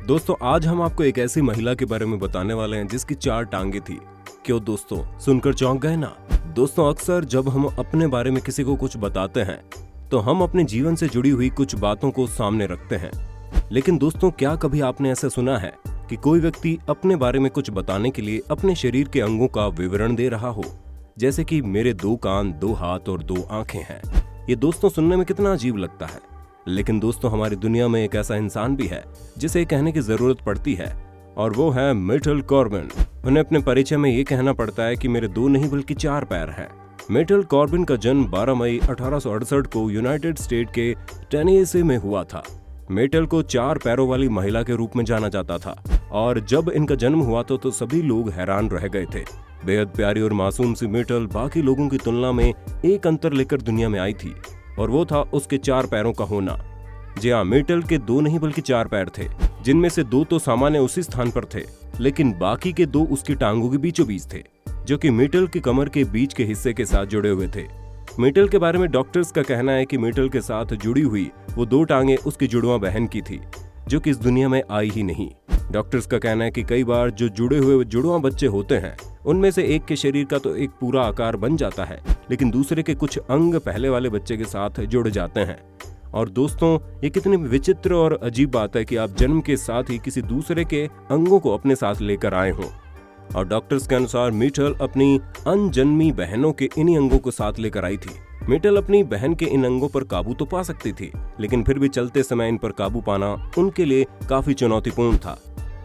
दोस्तों आज हम आपको एक ऐसी महिला के बारे में बताने वाले हैं जिसकी 4 टांगे थी। क्यों दोस्तों, सुनकर चौंक गए ना? दोस्तों अक्सर जब हम अपने बारे में किसी को कुछ बताते हैं तो हम अपने जीवन से जुड़ी हुई कुछ बातों को सामने रखते हैं। लेकिन दोस्तों क्या कभी आपने ऐसा सुना है कि कोई व्यक्ति अपने बारे में कुछ बताने के लिए अपने शरीर के अंगों का विवरण दे रहा हो, जैसे कि मेरे 2 कान, 2 हाथ और 2 आंखें हैं। ये दोस्तों सुनने में कितना अजीब लगता है, लेकिन दोस्तों हमारी दुनिया में एक ऐसा इंसान भी है जिसे कहने की जरूरत पड़ती है, और वो है मिटल कॉर्बिन। उन्हें अपने परिचय में ये कहना पड़ता है कि मेरे 2 नहीं बल्कि 4 पैर हैं। मिटल कॉर्बिन का जन्म 12 मई 1868 को यूनाइटेड स्टेट के टेनेसी में हुआ था। मिटल को 4 पैरों वाली महिला के रूप में जाना जाता था, और जब इनका जन्म हुआ तो सभी लोग हैरान रह गए थे। बेहद प्यारी और मासूम सी मिटल बाकी लोगों की तुलना में एक अंतर लेकर दुनिया में आई थी, और वो था उसके 4 पैरों का होना। जी हाँ, मिटल के 2 नहीं बल्कि 4 पैर थे, जिनमें से 2 तो सामान्य उसी स्थान पर थे, लेकिन बाकी के 2 उसकी टांगों के बीचों बीच थे, जो कि मिटल की कमर के बीच के हिस्से के साथ जुड़े हुए थे। मिटल के बारे में डॉक्टर्स का कहना है कि मिटल के साथ जुड़ी हुई वो 2 टांगे उसकी जुड़वा बहन की थी, जो कि इस दुनिया में आई ही नहीं। डॉक्टर्स का कहना है कि कई बार जो जुड़े हुए जुड़वा बच्चे होते हैं, उनमें से एक के शरीर का तो एक पूरा आकार बन जाता है, लेकिन दूसरे के कुछ अंग पहले वाले बच्चे के साथ जुड़ जाते हैं। और दोस्तों ये कितनी विचित्र और अजीब बात है कि आप जन्म के साथ ही किसी दूसरे के अंगों को अपने साथ लेकर आए हो। और डॉक्टर्स के अनुसार मिटल अपनी अनजन्मी बहनों के इन्हीं अंगों को साथ लेकर आई थी। मिटल अपनी बहन के इन अंगों पर काबू तो पा सकती थी, लेकिन फिर भी चलते समय इन पर काबू पाना उनके लिए काफी चुनौतीपूर्ण था।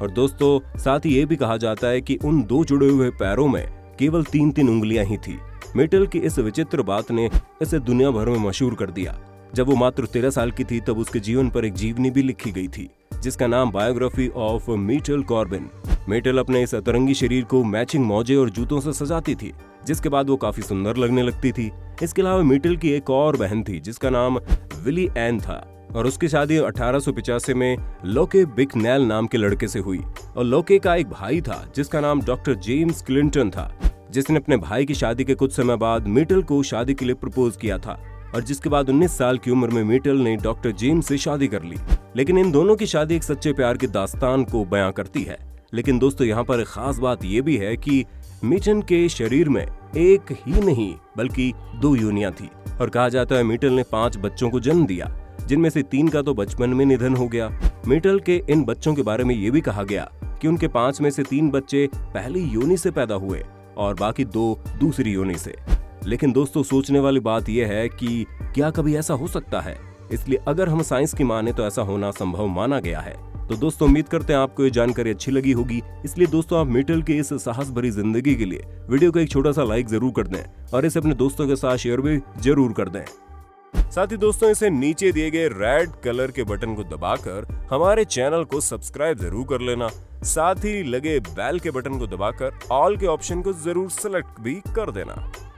और दोस्तों साथ ही ये भी कहा जाता है कि उन 2 जुड़े हुए पैरों में केवल 3-3 उंगलियां ही थी। मिटल की इस विचित्र बात ने इसे दुनिया भर में मशहूर कर दिया। जब वो मात्र 13 साल की थी तब उसके जीवन पर एक जीवनी भी लिखी गई थी, जिसका नाम बायोग्राफी ऑफ मिटल कॉर्बिन। मिटल अपने इस अतरंगी शरीर को मैचिंग मोजे और जूतों से सजाती थी, जिसके बाद वो काफी सुंदर लगने लगती थी। इसके अलावा मिटल की एक और बहन थी जिसका नाम विली एन था, और उसकी शादी 1885 में लोके बिकनेल नाम के लड़के से हुई। और लोके का एक भाई था जिसका नाम डॉक्टर जेम्स क्लिंटन था, जिसने अपने भाई की शादी के कुछ समय बाद मिटल को शादी के लिए प्रपोज किया था, और जिसके बाद 19 साल की उम्र में मिटल ने डॉक्टर जेम्स से शादी कर ली। लेकिन इन दोनों की शादी एक सच्चे प्यार की दास्तान को बयां करती है। लेकिन दोस्तों यहाँ पर एक खास बात यह भी है कि मिटल के शरीर में एक ही नहीं बल्कि 2 योनियां थी, और कहा जाता है मिटल ने 5 बच्चों को जन्म दिया, जिनमें से 3 का तो बचपन में निधन हो गया। मिटल के इन बच्चों के बारे में ये भी कहा गया कि उनके 5 में से 3 बच्चे पहली योनि से पैदा हुए और बाकी 2 दूसरी योनि से। लेकिन दोस्तों सोचने वाली बात यह है कि क्या कभी ऐसा हो सकता है? इसलिए अगर हम साइंस की माने तो ऐसा होना संभव माना गया है। तो दोस्तों उम्मीद करते हैं आपको ये जानकारी अच्छी लगी होगी। इसलिए दोस्तों आप मिटल के इस साहस भरी जिंदगी के लिए वीडियो को एक छोटा सा लाइक जरूर कर दें, और इसे अपने दोस्तों के साथ शेयर भी जरूर कर दें। साथ ही दोस्तों इसे नीचे दिए गए रेड कलर के बटन को दबाकर हमारे चैनल को सब्सक्राइब जरूर कर लेना। साथ ही लगे बेल के बटन को दबाकर ऑल के ऑप्शन को जरूर सेलेक्ट भी कर देना।